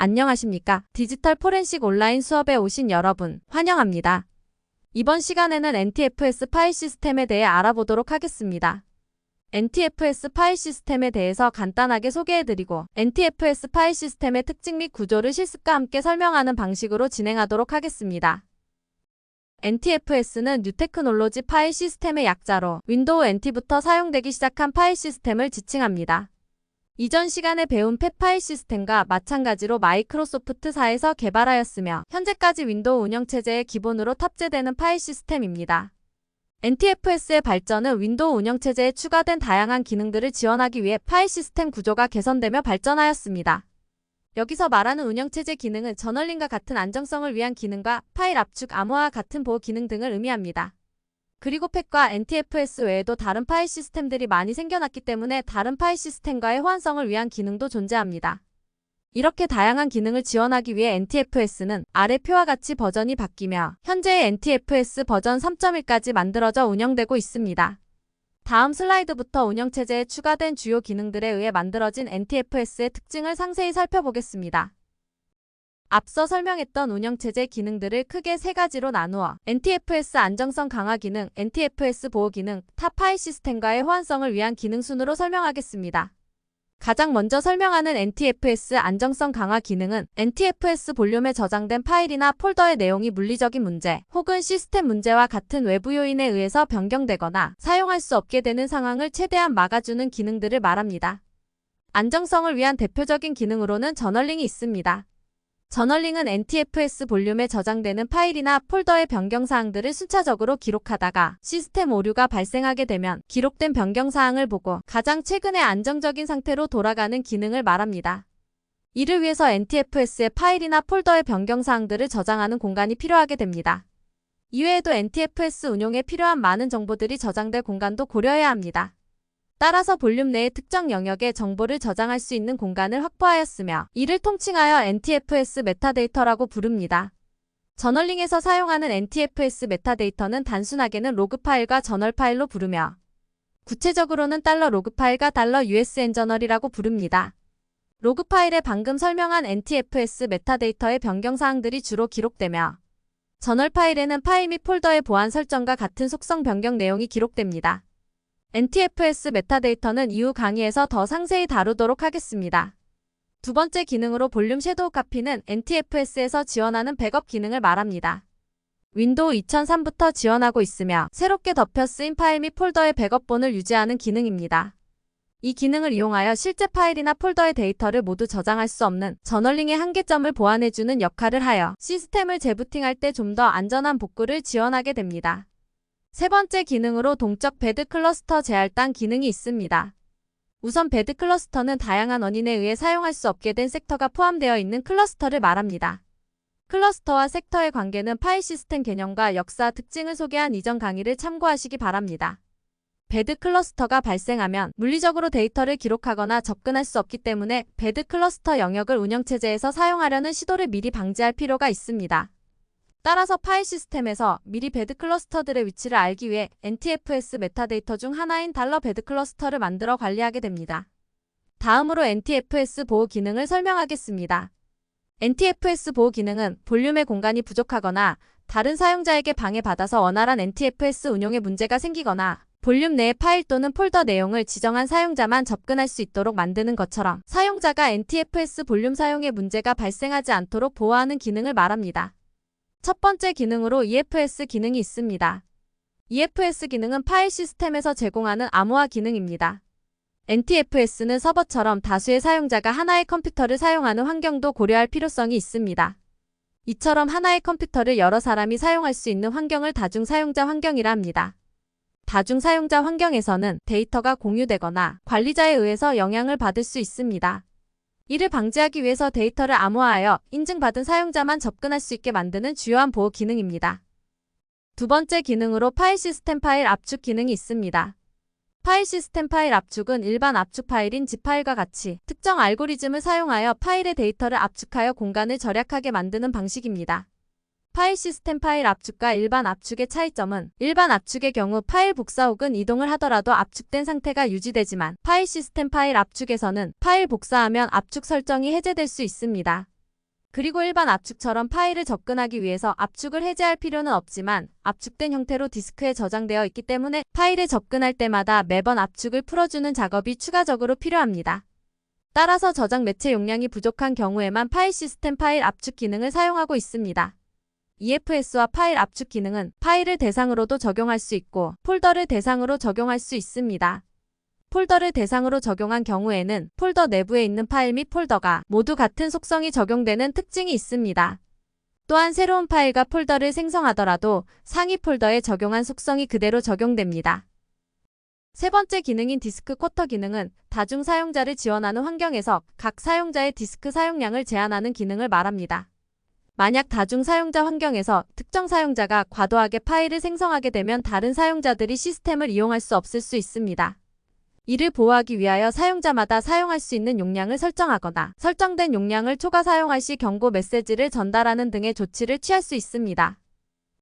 안녕하십니까? 디지털 포렌식 온라인 수업에 오신 여러분, 환영합니다. 이번 시간에는 NTFS 파일 시스템에 대해 알아보도록 하겠습니다. NTFS 파일 시스템에 대해서 간단하게 소개해드리고 NTFS 파일 시스템의 특징 및 구조를 실습과 함께 설명하는 방식으로 진행하도록 하겠습니다. NTFS는 뉴테크놀로지 파일 시스템의 약자로 윈도우 NT부터 사용되기 시작한 파일 시스템을 지칭합니다. 이전 시간에 배운 팻 파일 시스템과 마찬가지로 마이크로소프트사에서 개발하였으며 현재까지 윈도우 운영체제의 기본으로 탑재되는 파일 시스템입니다. NTFS의 발전은 윈도우 운영체제에 추가된 다양한 기능들을 지원하기 위해 파일 시스템 구조가 개선되며 발전하였습니다. 여기서 말하는 운영체제 기능은 저널링과 같은 안정성을 위한 기능과 파일 압축, 암호화와 같은 보호 기능 등을 의미합니다. 그리고 팻과 NTFS 외에도 다른 파일 시스템들이 많이 생겨났기 때문에 다른 파일 시스템과의 호환성을 위한 기능도 존재합니다. 이렇게 다양한 기능을 지원하기 위해 NTFS는 아래 표와 같이 버전이 바뀌며 현재의 NTFS 버전 3.1까지 만들어져 운영되고 있습니다. 다음 슬라이드부터 운영체제에 추가된 주요 기능들에 의해 만들어진 NTFS의 특징을 상세히 살펴보겠습니다. 앞서 설명했던 운영체제 기능들을 크게 세 가지로 나누어 NTFS 안정성 강화 기능, NTFS 보호 기능, 타 파일 시스템과의 호환성을 위한 기능 순으로 설명하겠습니다. 가장 먼저 설명하는 NTFS 안정성 강화 기능은 NTFS 볼륨에 저장된 파일이나 폴더의 내용이 물리적인 문제 혹은 시스템 문제와 같은 외부 요인에 의해서 변경되거나 사용할 수 없게 되는 상황을 최대한 막아주는 기능들을 말합니다. 안정성을 위한 대표적인 기능으로는 저널링이 있습니다. 저널링은 NTFS 볼륨에 저장되는 파일이나 폴더의 변경사항들을 순차적으로 기록하다가 시스템 오류가 발생하게 되면 기록된 변경사항을 보고 가장 최근의 안정적인 상태로 돌아가는 기능을 말합니다. 이를 위해서 NTFS의 파일이나 폴더의 변경사항들을 저장하는 공간이 필요하게 됩니다. 이외에도 NTFS 운용에 필요한 많은 정보들이 저장될 공간도 고려해야 합니다. 따라서 볼륨 내의 특정 영역에 정보를 저장할 수 있는 공간을 확보하였으며 이를 통칭하여 NTFS 메타데이터라고 부릅니다. 저널링에서 사용하는 NTFS 메타데이터는 단순하게는 로그 파일과 저널 파일로 부르며 구체적으로는 $로그 파일과 $USN 저널이라고 부릅니다. 로그 파일에 방금 설명한 NTFS 메타데이터의 변경사항들이 주로 기록되며 저널 파일에는 파일 및 폴더의 보안 설정과 같은 속성 변경 내용이 기록됩니다. NTFS 메타데이터는 이후 강의에서 더 상세히 다루도록 하겠습니다. 두 번째 기능으로 볼륨 섀도우 카피는 NTFS에서 지원하는 백업 기능을 말합니다. 윈도우 2003부터 지원하고 있으며 새롭게 덮여 쓰인 파일 및 폴더의 백업본을 유지하는 기능입니다. 이 기능을 이용하여 실제 파일이나 폴더의 데이터를 모두 저장할 수 없는 저널링의 한계점을 보완해주는 역할을 하여 시스템을 재부팅할 때 좀 더 안전한 복구를 지원하게 됩니다. 세 번째 기능으로 동적 배드 클러스터 재할당 기능이 있습니다. 우선 배드 클러스터는 다양한 원인에 의해 사용할 수 없게 된 섹터가 포함되어 있는 클러스터를 말합니다. 클러스터와 섹터의 관계는 파일 시스템 개념과 역사 특징을 소개한 이전 강의를 참고하시기 바랍니다. 배드 클러스터가 발생하면 물리적으로 데이터를 기록하거나 접근할 수 없기 때문에 배드 클러스터 영역을 운영체제에서 사용하려는 시도를 미리 방지할 필요가 있습니다. 따라서 파일 시스템에서 미리 배드 클러스터들의 위치를 알기 위해 NTFS 메타데이터 중 하나인 $배드 클러스터를 만들어 관리하게 됩니다. 다음으로 NTFS 보호 기능을 설명하겠습니다. NTFS 보호 기능은 볼륨의 공간이 부족하거나 다른 사용자에게 방해받아서 원활한 NTFS 운용에 문제가 생기거나 볼륨 내의 파일 또는 폴더 내용을 지정한 사용자만 접근할 수 있도록 만드는 것처럼 사용자가 NTFS 볼륨 사용에 문제가 발생하지 않도록 보호하는 기능을 말합니다. 첫 번째 기능으로 EFS 기능이 있습니다. EFS 기능은 파일 시스템에서 제공하는 암호화 기능입니다. NTFS는 서버처럼 다수의 사용자가 하나의 컴퓨터를 사용하는 환경도 고려할 필요성이 있습니다. 이처럼 하나의 컴퓨터를 여러 사람이 사용할 수 있는 환경을 다중사용자 환경이라 합니다. 다중사용자 환경에서는 데이터가 공유되거나 관리자에 의해서 영향을 받을 수 있습니다. 이를 방지하기 위해서 데이터를 암호화하여 인증받은 사용자만 접근할 수 있게 만드는 주요한 보호 기능입니다. 두 번째 기능으로 파일 시스템 파일 압축 기능이 있습니다. 파일 시스템 파일 압축은 일반 압축 파일인 zip 파일과 같이 특정 알고리즘을 사용하여 파일의 데이터를 압축하여 공간을 절약하게 만드는 방식입니다. 파일 시스템 파일 압축과 일반 압축의 차이점은 일반 압축의 경우 파일 복사 혹은 이동을 하더라도 압축된 상태가 유지되지만 파일 시스템 파일 압축에서는 파일 복사하면 압축 설정이 해제될 수 있습니다. 그리고 일반 압축처럼 파일을 접근하기 위해서 압축을 해제할 필요는 없지만 압축된 형태로 디스크에 저장되어 있기 때문에 파일에 접근할 때마다 매번 압축을 풀어주는 작업이 추가적으로 필요합니다. 따라서 저장 매체 용량이 부족한 경우에만 파일 시스템 파일 압축 기능을 사용하고 있습니다. EFS와 파일 압축 기능은 파일을 대상으로도 적용할 수 있고 폴더를 대상으로 적용할 수 있습니다. 폴더를 대상으로 적용한 경우에는 폴더 내부에 있는 파일 및 폴더가 모두 같은 속성이 적용되는 특징이 있습니다. 또한 새로운 파일과 폴더를 생성하더라도 상위 폴더에 적용한 속성이 그대로 적용됩니다. 세 번째 기능인 디스크 쿼터 기능은 다중 사용자를 지원하는 환경에서 각 사용자의 디스크 사용량을 제한하는 기능을 말합니다. 만약 다중 사용자 환경에서 특정 사용자가 과도하게 파일을 생성하게 되면 다른 사용자들이 시스템을 이용할 수 없을 수 있습니다. 이를 보호하기 위하여 사용자마다 사용할 수 있는 용량을 설정하거나 설정된 용량을 초과 사용할 시 경고 메시지를 전달하는 등의 조치를 취할 수 있습니다.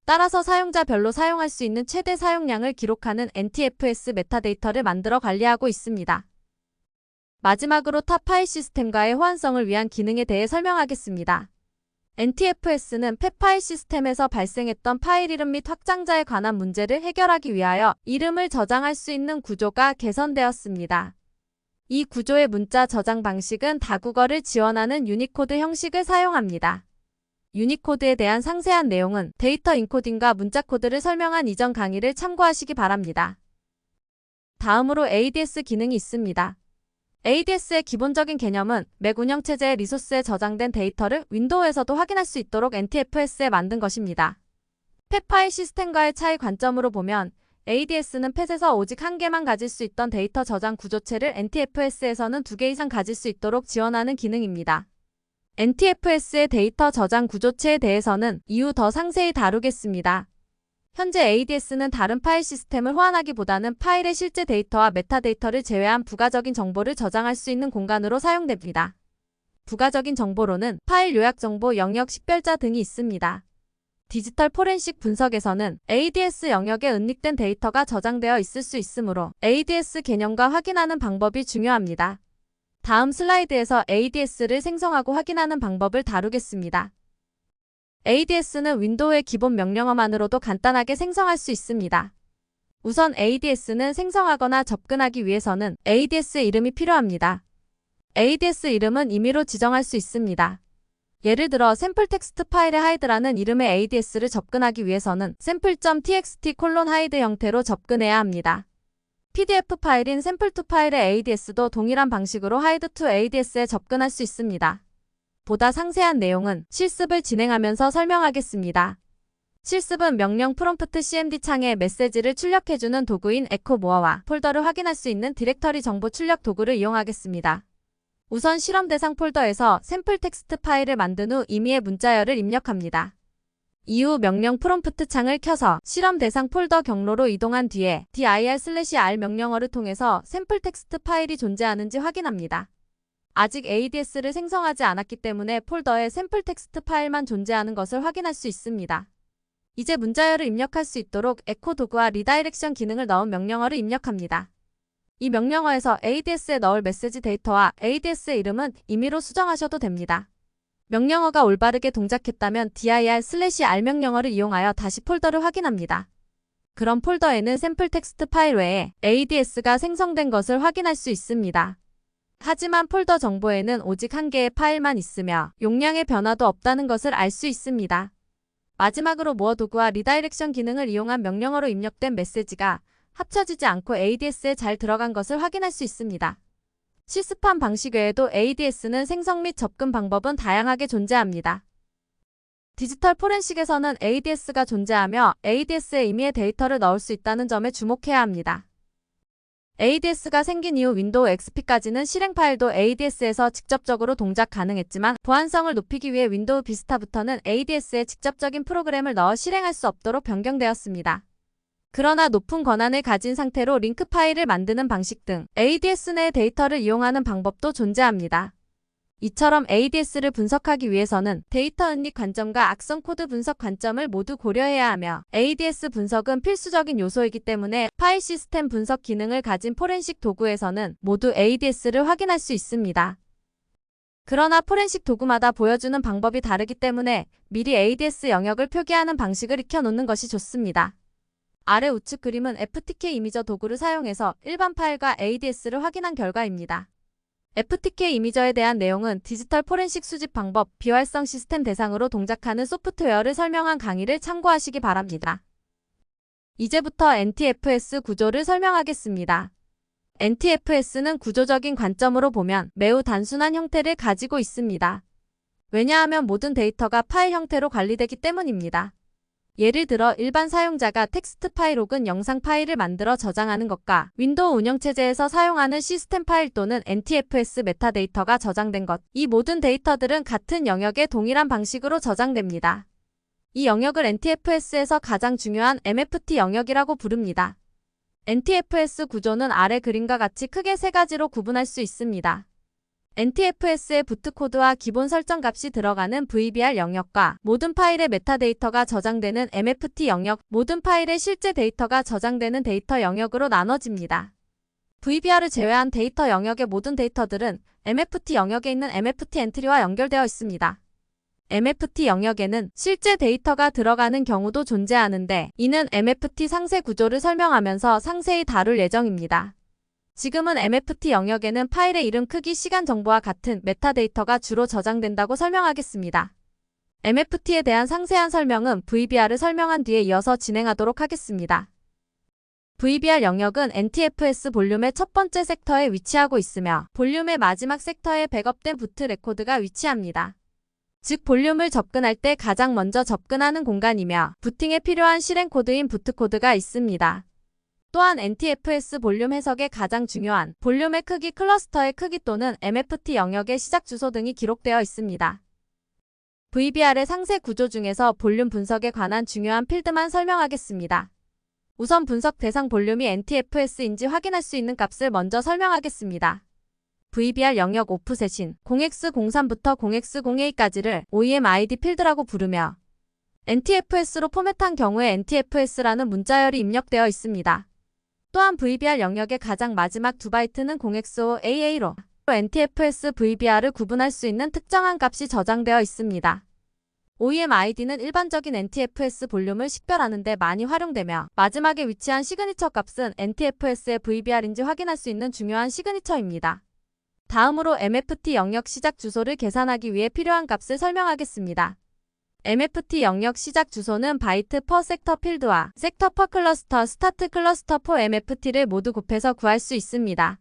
따라서 사용자별로 사용할 수 있는 최대 사용량을 기록하는 NTFS 메타데이터를 만들어 관리하고 있습니다. 마지막으로 타 파일 시스템과의 호환성을 위한 기능에 대해 설명하겠습니다. NTFS는 펫 파일 시스템에서 발생했던 파일 이름 및 확장자에 관한 문제를 해결하기 위하여 이름을 저장할 수 있는 구조가 개선되었습니다. 이 구조의 문자 저장 방식은 다국어를 지원하는 유니코드 형식을 사용합니다. 유니코드에 대한 상세한 내용은 데이터 인코딩과 문자 코드를 설명한 이전 강의를 참고하시기 바랍니다. 다음으로 ADS 기능이 있습니다. ADS의 기본적인 개념은 맥 운영체제의 리소스에 저장된 데이터를 윈도우에서도 확인할 수 있도록 NTFS에 만든 것입니다. 펫 파일 시스템과의 차이 관점으로 보면 ADS는 펫에서 오직 한 개만 가질 수 있던 데이터 저장 구조체를 NTFS에서는 2개 이상 가질 수 있도록 지원하는 기능입니다. NTFS의 데이터 저장 구조체에 대해서는 이후 더 상세히 다루겠습니다. 현재 ADS는 다른 파일 시스템을 호환하기보다는 파일의 실제 데이터와 메타데이터를 제외한 부가적인 정보를 저장할 수 있는 공간으로 사용됩니다. 부가적인 정보로는 파일 요약 정보, 영역, 식별자 등이 있습니다. 디지털 포렌식 분석에서는 ADS 영역에 은닉된 데이터가 저장되어 있을 수 있으므로 ADS 개념과 확인하는 방법이 중요합니다. 다음 슬라이드에서 ADS를 생성하고 확인하는 방법을 다루겠습니다. ADS는 윈도우의 기본 명령어만으로도 간단하게 생성할 수 있습니다. 우선 ADS는 생성하거나 접근하기 위해서는 ADS 이름이 필요합니다. ADS 이름은 임의로 지정할 수 있습니다. 예를 들어 샘플 텍스트 파일의 hide라는 이름의 ADS를 접근하기 위해서는 sample.txt:hide 형태로 접근해야 합니다. PDF 파일인 sample2 파일의 ADS도 동일한 방식으로 hide to ADS에 접근할 수 있습니다. 보다 상세한 내용은 실습을 진행하면서 설명하겠습니다. 실습은 명령 프롬프트 cmd 창에 메시지를 출력해주는 도구인 에코모어와 폴더를 확인할 수 있는 디렉터리 정보 출력 도구를 이용하겠습니다. 우선 실험 대상 폴더에서 샘플 텍스트 파일을 만든 후 임의의 문자열을 입력합니다. 이후 명령 프롬프트 창을 켜서 실험 대상 폴더 경로로 이동한 뒤에 dir/r 명령어를 통해서 샘플 텍스트 파일이 존재하는지 확인합니다. 아직 ADS를 생성하지 않았기 때문에 폴더에 샘플 텍스트 파일만 존재하는 것을 확인할 수 있습니다. 이제 문자열을 입력할 수 있도록 에코 도구와 리다이렉션 기능을 넣은 명령어를 입력합니다. 이 명령어에서 ADS에 넣을 메시지 데이터와 ADS의 이름은 임의로 수정하셔도 됩니다. 명령어가 올바르게 동작했다면 dir/r 명령어를 이용하여 다시 폴더를 확인합니다. 그럼 폴더에는 샘플 텍스트 파일 외에 ADS가 생성된 것을 확인할 수 있습니다. 하지만 폴더 정보에는 오직 한 개의 파일만 있으며 용량의 변화도 없다는 것을 알 수 있습니다. 마지막으로 모어 도구와 리다이렉션 기능을 이용한 명령어로 입력된 메시지가 합쳐지지 않고 ADS에 잘 들어간 것을 확인할 수 있습니다. 실습한 방식 외에도 ADS는 생성 및 접근 방법은 다양하게 존재합니다. 디지털 포렌식에서는 ADS가 존재하며 ADS에 임의의 데이터를 넣을 수 있다는 점에 주목해야 합니다. ADS가 생긴 이후 윈도우 XP까지는 실행 파일도 ADS에서 직접적으로 동작 가능했지만 보안성을 높이기 위해 윈도우 비스타부터는 ADS에 직접적인 프로그램을 넣어 실행할 수 없도록 변경되었습니다. 그러나 높은 권한을 가진 상태로 링크 파일을 만드는 방식 등 ADS 내 데이터를 이용하는 방법도 존재합니다. 이처럼 ADS를 분석하기 위해서는 데이터 은닉 관점과 악성 코드 분석 관점을 모두 고려해야 하며 ADS 분석은 필수적인 요소이기 때문에 파일 시스템 분석 기능을 가진 포렌식 도구에서는 모두 ADS를 확인할 수 있습니다. 그러나 포렌식 도구마다 보여주는 방법이 다르기 때문에 미리 ADS 영역을 표기하는 방식을 익혀놓는 것이 좋습니다. 아래 우측 그림은 FTK 이미저 도구를 사용해서 일반 파일과 ADS를 확인한 결과입니다. FTK 이미저에 대한 내용은 디지털 포렌식 수집 방법, 비활성 시스템 대상으로 동작하는 소프트웨어를 설명한 강의를 참고하시기 바랍니다. 이제부터 NTFS 구조를 설명하겠습니다. NTFS는 구조적인 관점으로 보면 매우 단순한 형태를 가지고 있습니다. 왜냐하면 모든 데이터가 파일 형태로 관리되기 때문입니다. 예를 들어 일반 사용자가 텍스트 파일 혹은 영상 파일을 만들어 저장하는 것과 윈도우 운영체제에서 사용하는 시스템 파일 또는 NTFS 메타데이터가 저장된 것, 이 모든 데이터들은 같은 영역에 동일한 방식으로 저장됩니다. 이 영역을 NTFS에서 가장 중요한 MFT 영역이라고 부릅니다. NTFS 구조는 아래 그림과 같이 크게 세 가지로 구분할 수 있습니다. NTFS의 부트코드와 기본 설정 값이 들어가는 VBR 영역과 모든 파일의 메타데이터가 저장되는 MFT 영역, 모든 파일의 실제 데이터가 저장되는 데이터 영역으로 나눠집니다. VBR을 제외한 데이터 영역의 모든 데이터들은 MFT 영역에 있는 MFT 엔트리와 연결되어 있습니다. MFT 영역에는 실제 데이터가 들어가는 경우도 존재하는데 이는 MFT 상세 구조를 설명하면서 상세히 다룰 예정입니다. 지금은 MFT 영역에는 파일의 이름, 크기, 시간 정보와 같은 메타데이터가 주로 저장된다고 설명하겠습니다. MFT에 대한 상세한 설명은 VBR을 설명한 뒤에 이어서 진행하도록 하겠습니다. VBR 영역은 NTFS 볼륨의 첫 번째 섹터에 위치하고 있으며 볼륨의 마지막 섹터에 백업된 부트 레코드가 위치합니다. 즉 볼륨을 접근할 때 가장 먼저 접근하는 공간이며 부팅에 필요한 실행 코드인 부트 코드가 있습니다. 또한 NTFS 볼륨 해석에 가장 중요한 볼륨의 크기, 클러스터의 크기 또는 MFT 영역의 시작 주소 등이 기록되어 있습니다. VBR의 상세 구조 중에서 볼륨 분석에 관한 중요한 필드만 설명하겠습니다. 우선 분석 대상 볼륨이 NTFS인지 확인할 수 있는 값을 먼저 설명하겠습니다. VBR 영역 오프셋인 0x03부터 0x0a까지를 OEM ID 필드라고 부르며 NTFS로 포맷한 경우에 NTFS라는 문자열이 입력되어 있습니다. 또한 VBR 영역의 가장 마지막 두 바이트는 0x5AA로 NTFS VBR을 구분할 수 있는 특정한 값이 저장되어 있습니다. OEM ID는 일반적인 NTFS 볼륨을 식별하는 데 많이 활용되며 마지막에 위치한 시그니처 값은 NTFS의 VBR인지 확인할 수 있는 중요한 시그니처입니다. 다음으로 MFT 영역 시작 주소를 계산하기 위해 필요한 값을 설명하겠습니다. MFT 영역 시작 주소는 바이트 퍼 섹터 필드와 섹터 퍼 클러스터 스타트 클러스터 포 MFT를 모두 곱해서 구할 수 있습니다.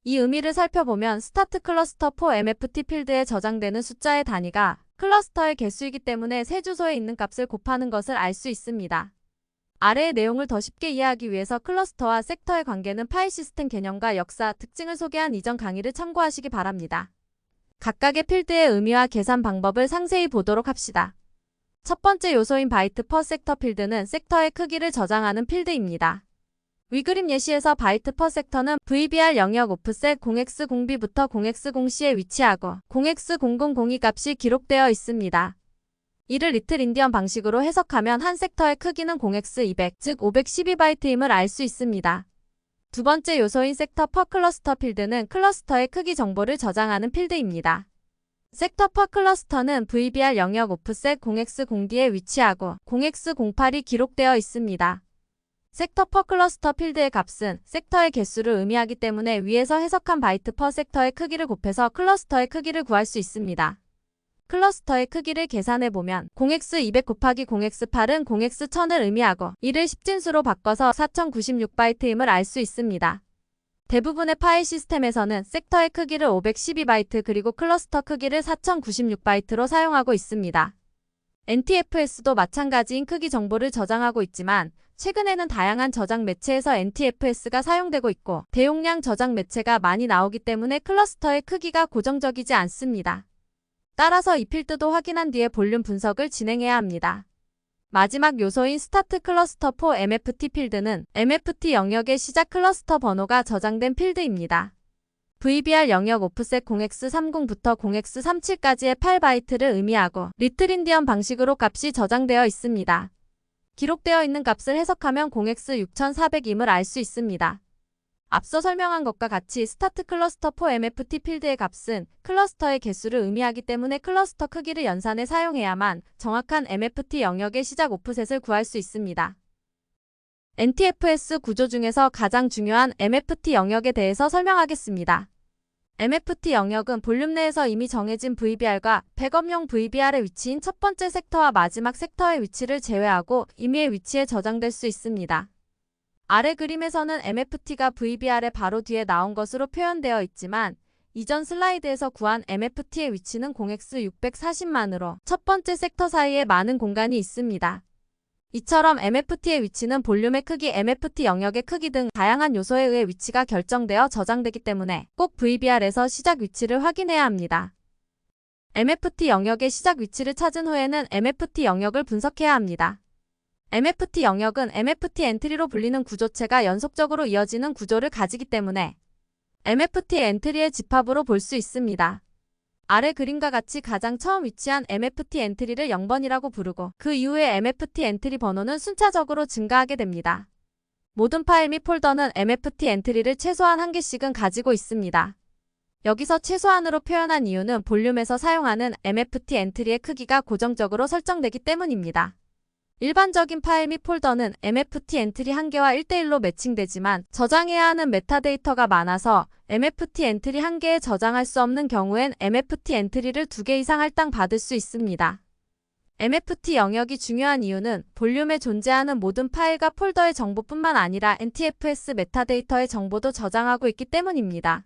이 의미를 살펴보면 스타트 클러스터 포 MFT 필드에 저장되는 숫자의 단위가 클러스터의 개수이기 때문에 새 주소에 있는 값을 곱하는 것을 알 수 있습니다. 아래의 내용을 더 쉽게 이해하기 위해서 클러스터와 섹터의 관계는 파일 시스템 개념과 역사, 특징을 소개한 이전 강의를 참고하시기 바랍니다. 각각의 필드의 의미와 계산 방법을 상세히 보도록 합시다. 첫 번째 요소인 바이트 퍼 섹터 필드는 섹터의 크기를 저장하는 필드입니다. 위 그림 예시에서 바이트 퍼 섹터는 VBR 영역 오프셋 0x0b부터 0x0c에 위치하고 0x0002 값이 기록되어 있습니다. 이를 리틀 인디언 방식으로 해석하면 한 섹터의 크기는 0x200, 즉 512바이트임을 알 수 있습니다. 두 번째 요소인 섹터 퍼 클러스터 필드는 클러스터의 크기 정보를 저장하는 필드입니다. 섹터 퍼 클러스터는 VBR 영역 오프셋 0x0d에 위치하고 0x08이 기록되어 있습니다. 섹터 퍼 클러스터 필드의 값은 섹터의 개수를 의미하기 때문에 위에서 해석한 바이트 퍼 섹터의 크기를 곱해서 클러스터의 크기를 구할 수 있습니다. 클러스터의 크기를 계산해보면 0x200 곱하기 0x8은 0x1000을 의미하고 이를 10진수로 바꿔서 4096바이트임을 알 수 있습니다. 대부분의 파일 시스템에서는 섹터의 크기를 512바이트 그리고 클러스터 크기를 4096바이트로 사용하고 있습니다. NTFS도 마찬가지인 크기 정보를 저장하고 있지만 최근에는 다양한 저장 매체에서 NTFS가 사용되고 있고 대용량 저장 매체가 많이 나오기 때문에 클러스터의 크기가 고정적이지 않습니다. 따라서 이 필드도 확인한 뒤에 볼륨 분석을 진행해야 합니다. 마지막 요소인 스타트 클러스터 포 MFT 필드는 MFT 영역의 시작 클러스터 번호가 저장된 필드입니다. VBR 영역 오프셋 0x30부터 0x37까지의 8바이트를 의미하고 리틀 인디언 방식으로 값이 저장되어 있습니다. 기록되어 있는 값을 해석하면 0x6400임을 알 수 있습니다. 앞서 설명한 것과 같이 스타트 클러스터 4 MFT 필드의 값은 클러스터의 개수를 의미하기 때문에 클러스터 크기를 연산해 사용해야만 정확한 MFT 영역의 시작 오프셋을 구할 수 있습니다. NTFS 구조 중에서 가장 중요한 MFT 영역에 대해서 설명하겠습니다. MFT 영역은 볼륨 내에서 이미 정해진 VBR과 백업용 VBR의 위치인 첫 번째 섹터와 마지막 섹터의 위치를 제외하고 임의의 위치에 저장될 수 있습니다. 아래 그림에서는 MFT가 VBR의 바로 뒤에 나온 것으로 표현되어 있지만 이전 슬라이드에서 구한 MFT의 위치는 0x640만으로 첫 번째 섹터 사이에 많은 공간이 있습니다. 이처럼 MFT의 위치는 볼륨의 크기, MFT 영역의 크기 등 다양한 요소에 의해 위치가 결정되어 저장되기 때문에 꼭 VBR에서 시작 위치를 확인해야 합니다. MFT 영역의 시작 위치를 찾은 후에는 MFT 영역을 분석해야 합니다. MFT 영역은 MFT 엔트리로 불리는 구조체가 연속적으로 이어지는 구조를 가지기 때문에 MFT 엔트리의 집합으로 볼 수 있습니다. 아래 그림과 같이 가장 처음 위치한 MFT 엔트리를 0번이라고 부르고 그 이후에 MFT 엔트리 번호는 순차적으로 증가하게 됩니다. 모든 파일 및 폴더는 MFT 엔트리를 최소한 1개씩은 가지고 있습니다. 여기서 최소한으로 표현한 이유는 볼륨에서 사용하는 MFT 엔트리의 크기가 고정적으로 설정되기 때문입니다. 일반적인 파일 및 폴더는 MFT 엔트리 1개와 1:1로 매칭되지만 저장해야 하는 메타데이터가 많아서 MFT 엔트리 1개에 저장할 수 없는 경우엔 MFT 엔트리를 2개 이상 할당받을 수 있습니다. MFT 영역이 중요한 이유는 볼륨에 존재하는 모든 파일과 폴더의 정보뿐만 아니라 NTFS 메타데이터의 정보도 저장하고 있기 때문입니다.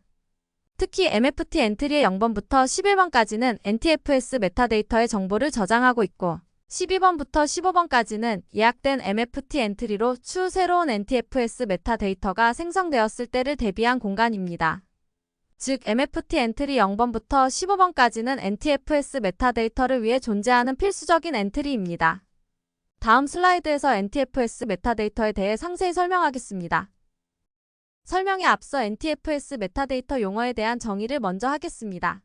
특히 MFT 엔트리의 0번부터 11번까지는 NTFS 메타데이터의 정보를 저장하고 있고 12번부터 15번까지는 예약된 MFT 엔트리로 추후 새로운 NTFS 메타데이터가 생성되었을 때를 대비한 공간입니다. 즉 MFT 엔트리 0번부터 15번까지는 NTFS 메타데이터를 위해 존재하는 필수적인 엔트리입니다. 다음 슬라이드에서 NTFS 메타데이터에 대해 상세히 설명하겠습니다. 설명에 앞서 NTFS 메타데이터 용어에 대한 정의를 먼저 하겠습니다.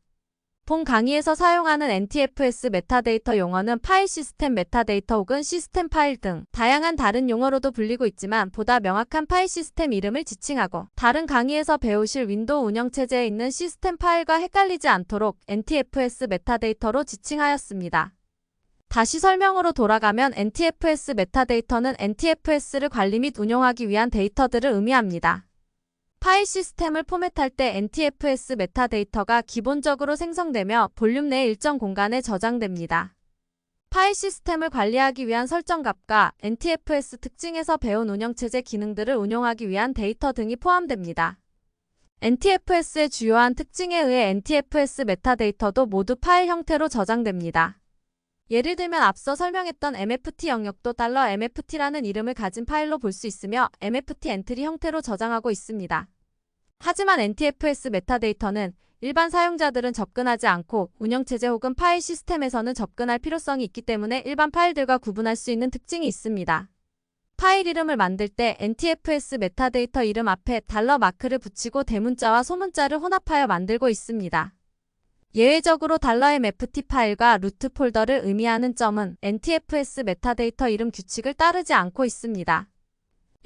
본 강의에서 사용하는 NTFS 메타데이터 용어는 파일 시스템 메타데이터 혹은 시스템 파일 등 다양한 다른 용어로도 불리고 있지만 보다 명확한 파일 시스템 이름을 지칭하고 다른 강의에서 배우실 윈도우 운영체제에 있는 시스템 파일과 헷갈리지 않도록 NTFS 메타데이터로 지칭하였습니다. 다시 설명으로 돌아가면 NTFS 메타데이터는 NTFS를 관리 및 운용하기 위한 데이터들을 의미합니다. 파일 시스템을 포맷할 때 NTFS 메타데이터가 기본적으로 생성되며 볼륨 내 일정 공간에 저장됩니다. 파일 시스템을 관리하기 위한 설정값과 NTFS 특징에서 배운 운영체제 기능들을 운용하기 위한 데이터 등이 포함됩니다. NTFS의 주요한 특징에 의해 NTFS 메타데이터도 모두 파일 형태로 저장됩니다. 예를 들면 앞서 설명했던 MFT 영역도 $MFT라는 이름을 가진 파일로 볼 수 있으며 MFT 엔트리 형태로 저장하고 있습니다. 하지만 NTFS 메타데이터는 일반 사용자들은 접근하지 않고 운영체제 혹은 파일 시스템에서는 접근할 필요성이 있기 때문에 일반 파일들과 구분할 수 있는 특징이 있습니다. 파일 이름을 만들 때 NTFS 메타데이터 이름 앞에 $마크를 붙이고 대문자와 소문자를 혼합하여 만들고 있습니다. 예외적으로 $MFT 파일과 루트 폴더를 의미하는 점은 NTFS 메타데이터 이름 규칙을 따르지 않고 있습니다.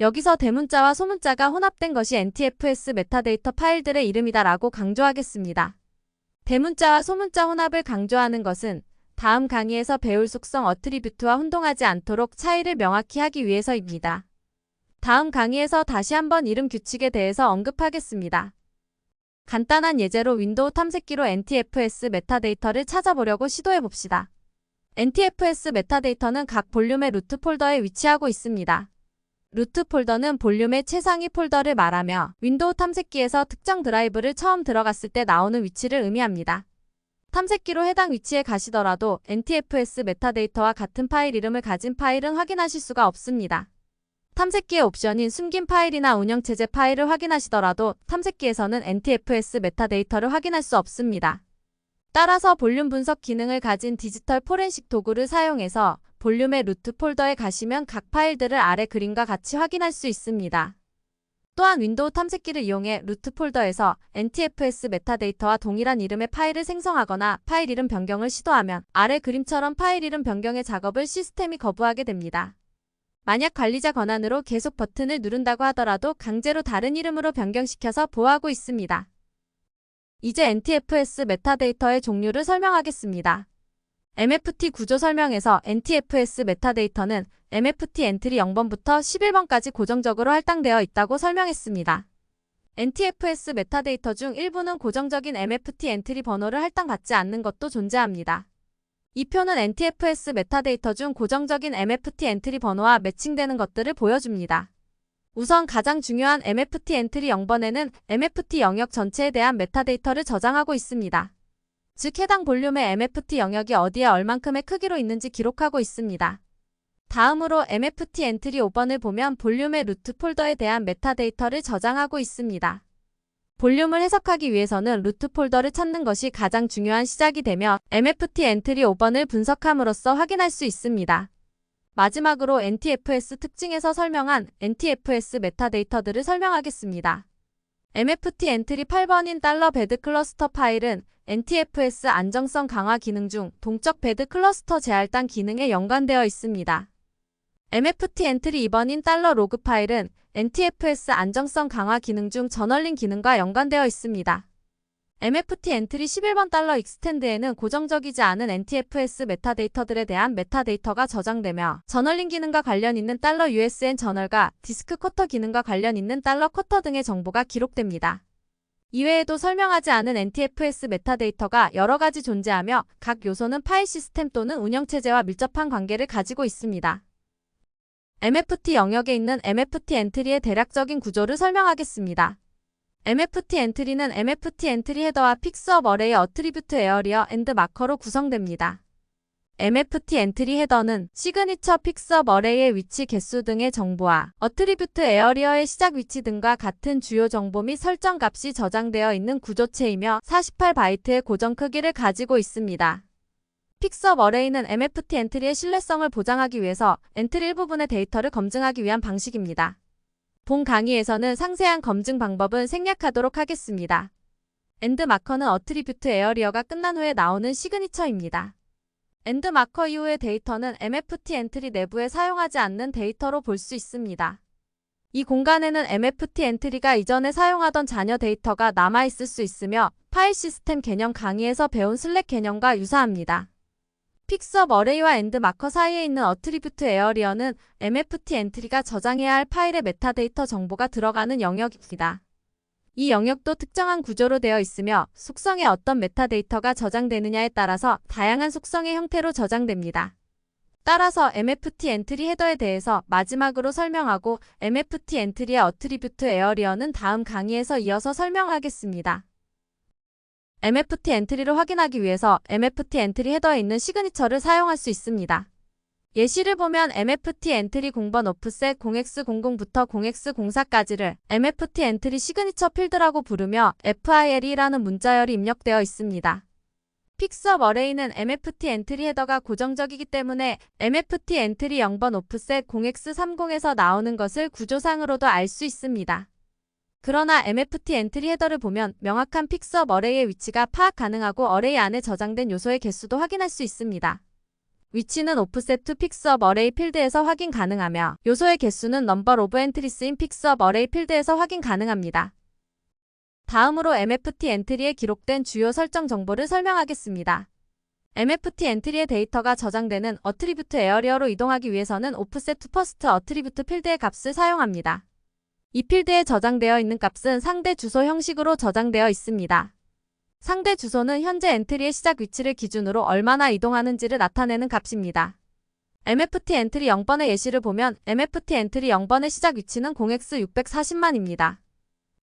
여기서 대문자와 소문자가 혼합된 것이 NTFS 메타데이터 파일들의 이름이다라고 강조하겠습니다. 대문자와 소문자 혼합을 강조하는 것은 다음 강의에서 배울 속성 어트리뷰트와 혼동하지 않도록 차이를 명확히 하기 위해서입니다. 다음 강의에서 다시 한번 이름 규칙에 대해서 언급하겠습니다. 간단한 예제로 윈도우 탐색기로 NTFS 메타데이터를 찾아보려고 시도해봅시다. NTFS 메타데이터는 각 볼륨의 루트 폴더에 위치하고 있습니다. 루트 폴더는 볼륨의 최상위 폴더를 말하며 윈도우 탐색기에서 특정 드라이브를 처음 들어갔을 때 나오는 위치를 의미합니다. 탐색기로 해당 위치에 가시더라도 NTFS 메타데이터와 같은 파일 이름을 가진 파일은 확인하실 수가 없습니다. 탐색기의 옵션인 숨긴 파일이나 운영체제 파일을 확인하시더라도 탐색기에서는 NTFS 메타데이터를 확인할 수 없습니다. 따라서 볼륨 분석 기능을 가진 디지털 포렌식 도구를 사용해서 볼륨의 루트 폴더에 가시면 각 파일들을 아래 그림과 같이 확인할 수 있습니다. 또한 윈도우 탐색기를 이용해 루트 폴더에서 NTFS 메타데이터와 동일한 이름의 파일을 생성하거나 파일 이름 변경을 시도하면 아래 그림처럼 파일 이름 변경의 작업을 시스템이 거부하게 됩니다. 만약 관리자 권한으로 계속 버튼을 누른다고 하더라도 강제로 다른 이름으로 변경시켜서 보호하고 있습니다. 이제 NTFS 메타데이터의 종류를 설명하겠습니다. MFT 구조 설명에서 NTFS 메타데이터는 MFT 엔트리 0번부터 11번까지 고정적으로 할당되어 있다고 설명했습니다. NTFS 메타데이터 중 일부는 고정적인 MFT 엔트리 번호를 할당받지 않는 것도 존재합니다. 이 표는 NTFS 메타데이터 중 고정적인 MFT 엔트리 번호와 매칭되는 것들을 보여줍니다. 우선 가장 중요한 MFT 엔트리 0번에는 MFT 영역 전체에 대한 메타데이터를 저장하고 있습니다. 즉 해당 볼륨의 MFT 영역이 어디에 얼만큼의 크기로 있는지 기록하고 있습니다. 다음으로 MFT 엔트리 5번을 보면 볼륨의 루트 폴더에 대한 메타데이터를 저장하고 있습니다. 볼륨을 해석하기 위해서는 루트 폴더를 찾는 것이 가장 중요한 시작이 되며 MFT 엔트리 5번을 분석함으로써 확인할 수 있습니다. 마지막으로 NTFS 특징에서 설명한 NTFS 메타데이터들을 설명하겠습니다. MFT 엔트리 8번인 $베드 클러스터 파일은 NTFS 안정성 강화 기능 중 동적 베드 클러스터 재할당 기능에 연관되어 있습니다. MFT 엔트리 2번인 $로그 파일은 NTFS 안정성 강화 기능 중 저널링 기능과 연관되어 있습니다. MFT 엔트리 11번 $익스텐드에는 고정적이지 않은 NTFS 메타데이터들에 대한 메타데이터가 저장되며 저널링 기능과 관련 있는 $USN 저널과 디스크 쿼터 기능과 관련 있는 $쿼터 등의 정보가 기록됩니다. 이외에도 설명하지 않은 NTFS 메타데이터가 여러 가지 존재하며 각 요소는 파일 시스템 또는 운영체제와 밀접한 관계를 가지고 있습니다. MFT 영역에 있는 MFT 엔트리의 대략적인 구조를 설명하겠습니다. MFT 엔트리는 MFT 엔트리 헤더와 픽스업 어레이 어트리뷰트 에어리어 앤드 마커로 구성됩니다. MFT 엔트리 헤더는 시그니처 픽스업 어레이의 위치 개수 등의 정보와 어트리뷰트 에어리어의 시작 위치 등과 같은 주요 정보 및 설정 값이 저장되어 있는 구조체이며 48바이트의 고정 크기를 가지고 있습니다. 픽스업 어레이는 MFT 엔트리의 신뢰성을 보장하기 위해서 엔트리 일부분의 데이터를 검증하기 위한 방식입니다. 본 강의에서는 상세한 검증 방법은 생략하도록 하겠습니다. 엔드 마커는 어트리뷰트 에어리어가 끝난 후에 나오는 시그니처입니다. 엔드 마커 이후의 데이터는 MFT 엔트리 내부에 사용하지 않는 데이터로 볼 수 있습니다. 이 공간에는 MFT 엔트리가 이전에 사용하던 잔여 데이터가 남아있을 수 있으며 파일 시스템 개념 강의에서 배운 슬랙 개념과 유사합니다. 픽스업 어레이와 엔드 마커 사이에 있는 어트리뷰트 에어리어는 MFT 엔트리가 저장해야 할 파일의 메타데이터 정보가 들어가는 영역입니다. 이 영역도 특정한 구조로 되어 있으며 속성에 어떤 메타데이터가 저장되느냐에 따라서 다양한 속성의 형태로 저장됩니다. 따라서 MFT 엔트리 헤더에 대해서 마지막으로 설명하고 MFT 엔트리의 어트리뷰트 에어리어는 다음 강의에서 이어서 설명하겠습니다. MFT 엔트리를 확인하기 위해서 MFT 엔트리 헤더에 있는 시그니처를 사용할 수 있습니다. 예시를 보면 MFT 엔트리 0번 오프셋 0x00부터 0x04까지를 MFT 엔트리 시그니처 필드라고 부르며 FIL이라는 문자열이 입력되어 있습니다. 픽스업 어레이는 MFT 엔트리 헤더가 고정적이기 때문에 MFT 엔트리 0번 오프셋 0x30에서 나오는 것을 구조상으로도 알 수 있습니다. 그러나 MFT 엔트리 헤더를 보면 명확한 픽스업 어레이의 위치가 파악 가능하고 어레이 안에 저장된 요소의 개수도 확인할 수 있습니다. 위치는 오프셋 투 픽스업 어레이 필드에서 확인 가능하며 요소의 개수는 넘버 오브 엔트리스인 픽스업 어레이 필드에서 확인 가능합니다. 다음으로 MFT 엔트리에 기록된 주요 설정 정보를 설명하겠습니다. MFT 엔트리의 데이터가 저장되는 어트리뷰트 에어리어로 이동하기 위해서는 오프셋 투 퍼스트 어트리뷰트 필드의 값을 사용합니다. 이 필드에 저장되어 있는 값은 상대 주소 형식으로 저장되어 있습니다. 상대 주소는 현재 엔트리의 시작 위치를 기준으로 얼마나 이동하는지를 나타내는 값입니다. MFT 엔트리 0번의 예시를 보면 MFT 엔트리 0번의 시작 위치는 0x640만입니다.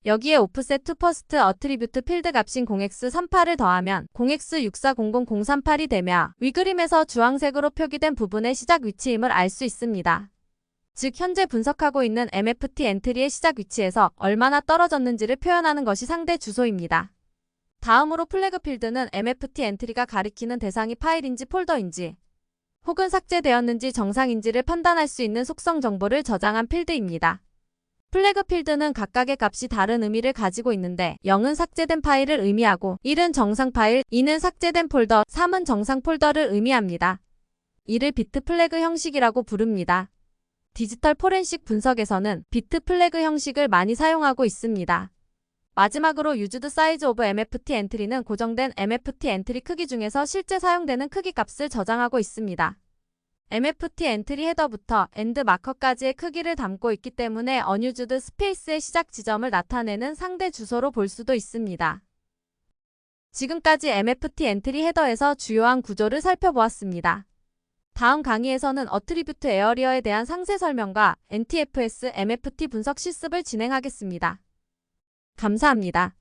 여기에 오프셋 투 퍼스트 어트리뷰트 필드 값인 0x38을 더하면 0x6400038이 되며 위 그림에서 주황색으로 표기된 부분의 시작 위치임을 알 수 있습니다. 즉 현재 분석하고 있는 MFT 엔트리의 시작 위치에서 얼마나 떨어졌는지를 표현하는 것이 상대 주소입니다. 다음으로 플래그 필드는 MFT 엔트리가 가리키는 대상이 파일인지 폴더인지 혹은 삭제되었는지 정상인지를 판단할 수 있는 속성 정보를 저장한 필드입니다. 플래그 필드는 각각의 값이 다른 의미를 가지고 있는데 0은 삭제된 파일을 의미하고 1은 정상 파일, 2는 삭제된 폴더, 3은 정상 폴더를 의미합니다. 이를 비트 플래그 형식이라고 부릅니다. 디지털 포렌식 분석에서는 비트 플래그 형식을 많이 사용하고 있습니다. 마지막으로 used size of MFT 엔트리는 고정된 MFT 엔트리 크기 중에서 실제 사용되는 크기 값을 저장하고 있습니다. MFT 엔트리 헤더부터 엔드 마커까지의 크기를 담고 있기 때문에 unused 스페이스의 시작 지점을 나타내는 상대 주소로 볼 수도 있습니다. 지금까지 MFT 엔트리 헤더에서 주요한 구조를 살펴보았습니다. 다음 강의에서는 어트리뷰트 에어리어에 대한 상세 설명과 NTFS MFT 분석 실습을 진행하겠습니다. 감사합니다.